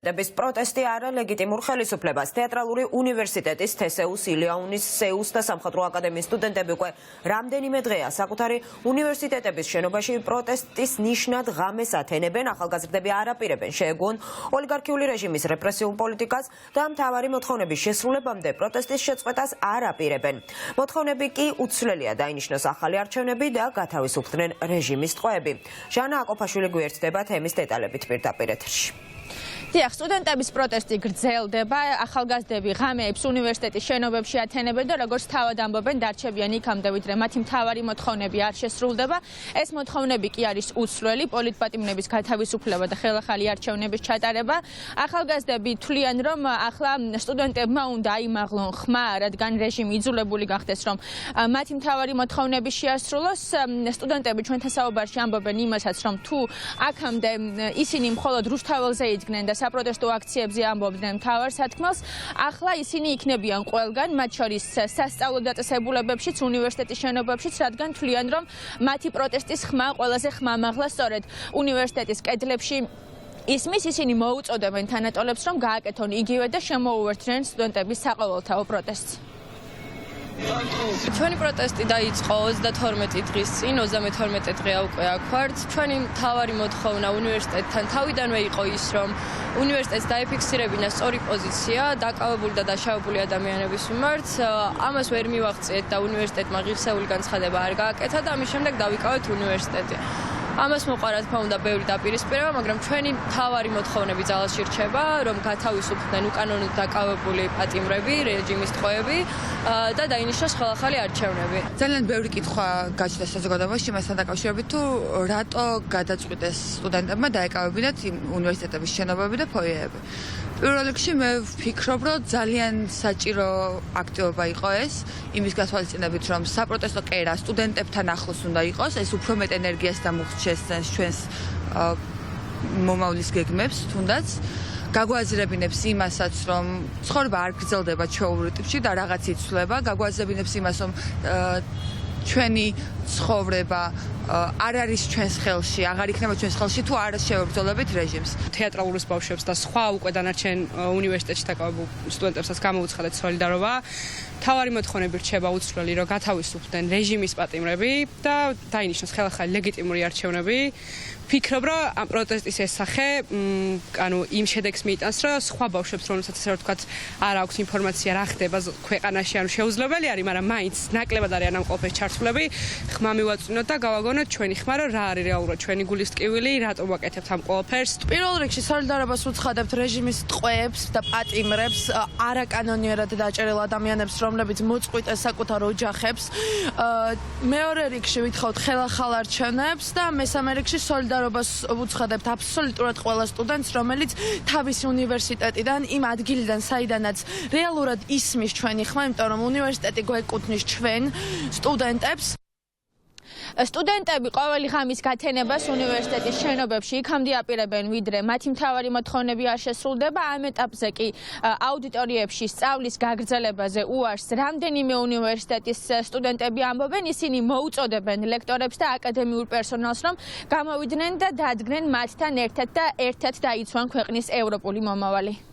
დების პროტესტი არა ლეგიტიმურ ხელისუფლებას. თეატრალური უნივერსიტეტის თესეუს, ილიაუნის, სეუს და სამხატვრო აკადემიის სტუდენტები უკვე რამდენიმე დღეა საკუთარი უნივერსიტეტების შენობაში პროტესტის ნიშნად ღამეს ათენებენ. ახალგაზრდები არ აპირებენ შეეგუონ ოლიგარქიული რეჟიმის რეპრესიულ პოლიტიკას და მთავარი მოთხოვნების შესრულებამდე პროტესტის შეწყვეტას არ აპირებენ. მოთხოვნები კი უცვლელია დაინიშნოს ახალი არჩევნები და გათავისუფლდნენ რეჟიმის ტყვეები. ჟანა აკოფაშვილი გვერდდება თემის დეტალებით პირდაპირ ეთერში. დიახ, სტუდენტების პროტესტი გრძელდება, ახალგაზრდები ღამეებს უნივერსიტეტის შენობებში ათენებენ და როგორც თავად ამბობენ, დარჩებიან იქამდე, ვიდრე მათი მთავარი მოთხოვნები არ შესრულდება. ეს მოთხოვნები კი არის უცვლელი, პოლიტპატიმრების გათავისუფლება და ხელახალი არჩევნების ჩატარება. ახალგაზრდები თვლიან, რომ ახლა სტუდენტებმა უნდა აიმაღლონ ხმა, რადგან რეჟიმი იძულებული გახდეს, რომ მათი მთავარი მოთხოვნები შეასრულოს. სტუდენტები ჩვენთან საუბარში ამბობენ იმასაც, რომ თუ აქამდე ისინი მხოლოდ რუსთაველზე იდგნენ და საპროტესტო აქციებზე ამბობდნენ მთავარ სათქმელს, ახლა ისინი იქნებიან ყველგან, მათ შორის სასწავლო დაწესებულებებშიც, უნივერსიტეტის შენობებშიც, რადგან თვლიან, რომ მათი პროტესტის ხმა ყველაზე ხმამაღლა სწორედ უნივერსიტეტის კედლებში ისმის. ისინი მოუწოდებენ თანატოლებს, რომ გააკეთონ იგივე და შემოუერთდნენ სტუდენტების საყოველთაო პროტესტს. ჩვენი პროტესტი დაიწყო 32 დღის წინ, 32 დღეა უკვე აქ ვართ. ჩვენი მთავარი მოთხოვნა უნივერსიტეტთან თავიდანვე იყო ის, რომ უნივერსიტეტს დაიფიქსირებინა სწორი პოზიცია დაკავებული და დაშავებული ადამიანების მიმართ. ამას ვერ მივაღწიეთ და უნივერსიტეტმა ღირსეული განცხადება არ გააკეთა და ამის შემდეგ დავიკავეთ უნივერსიტეტი. ამას მოყვა რა თქმა უნდა ბევრი დაპირისპირება, მაგრამ ჩვენი მთავარი მოთხოვნები ძალაში რჩება, რომ გათავისუფლდნენ უკანონოდ დაკავებული პატიმრები, რეჟიმის ტყვეები და დაინიშნოს ხელახალი არჩევნები. ძალიან ბევრი კითხვა გაჩნდა საზოგადოებაში მასთან დაკავშირებით, თუ რატო გადაწყვიტეს სტუდენტებმა დაეკავებინათ უნივერსიტეტების შენობები და ფოიეები. პირველ რიგში მე ვფიქრობ, რომ ძალიან საჭირო აქტივობა იყო ეს, იმის გათვალისწინებით, რომ საპროტესტო კერა სტუდენტებთან ახლოს უნდა იყოს, ეს უფრო მეტ ენერგიას დამუხჩეს ჩვენს მომავლის გეგმებს, თუნდაც გაგვაზრებინებს იმასაც, რომ ცხოვრება არ გრძელდება ჩვეულებრივ ტიპში და რაღაც იცვლება, გაგვაზრებინებს იმას, რომ ჩვენი ცხოვრება არ არის ჩვენს ხელში, აღარ იქნება ჩვენს ხელში თუ არ შევებრძოლებით რეჟიმს. თეატრალურს ბავშვებს და სხვა უკვე დანარჩენ უნივერსიტეტში დაკავებულ სტუდენტებსაც გამოუცხადეთ სოლიდარობა. მთავარი მოთხოვნები რჩება უცვლელი, რომ გათავისუფლდნენ რეჟიმის პატიმრები და დაინიშნოს ხელახალი ლეგიტიმური არჩევნები. ვფიქრობ, რომ ამ პროტესტის ეს სახე იმ შედეგს მიიტანს, რომ სხვა ბავშვებს, რომელსაც ასე ვთქვათ, არ აქვს ინფორმაცია რა ხდება ქვეყანაში, ანუ შეუძლებელი არის, მაგრამ მაინც ნაკლებად არიან ამ ყველაფერს ჩართულები. ხმა მივაწვინოთ და გავაგონოთ ჩვენი ხმა, რომ რა არის რეალურად ჩვენი გულის ტკივილი, რატომ ვაკეთებთ ამ ყველაფერს. პირველ რიგში სოლიდარობას ვუცხადებთ რეჟიმის ტყვეებს და პატიმრებს, არაკანონიერად დაჭერილ ადამიანებს, რომლებიც მოწყვიტეს საკუთარ ოჯახებს. მეორე რიგში ვითხოვთ ხელახალ არჩევნებს და მესამე რიგში სოლიდარობას ვუცხადებთ აბსოლუტურად ყველა სტუდენტს, რომელიც თავისი უნივერსიტეტიდან, იმ ადგილიდან, საიდანაც რეალურად ისმის ჩვენი ხმა, იმიტომ რომ უნივერსიტეტი გვეკუთვნის ჩვენ სტუდენტებს. სტუდენტები ყოველი ღამის გათენებას უნივერსიტეტის შენობებში იქამდე აპირებენ, ვიდრე მათი მთავარი მოთხოვნები არ შესრულდება. ამ ეტაპზე კი აუდიტორიებში სწავლის გაგრძელებაზე უარს რამდენიმე უნივერსიტეტის სტუდენტები ამბობენ. ისინი მოუწოდებენ ლექტორებს და აკადემიურ პერსონალს, რომ გამოვიდნენ და დადგნენ მათთან ერთად და ერთად დაიცვან ქვეყნის ევროპული მომავალი.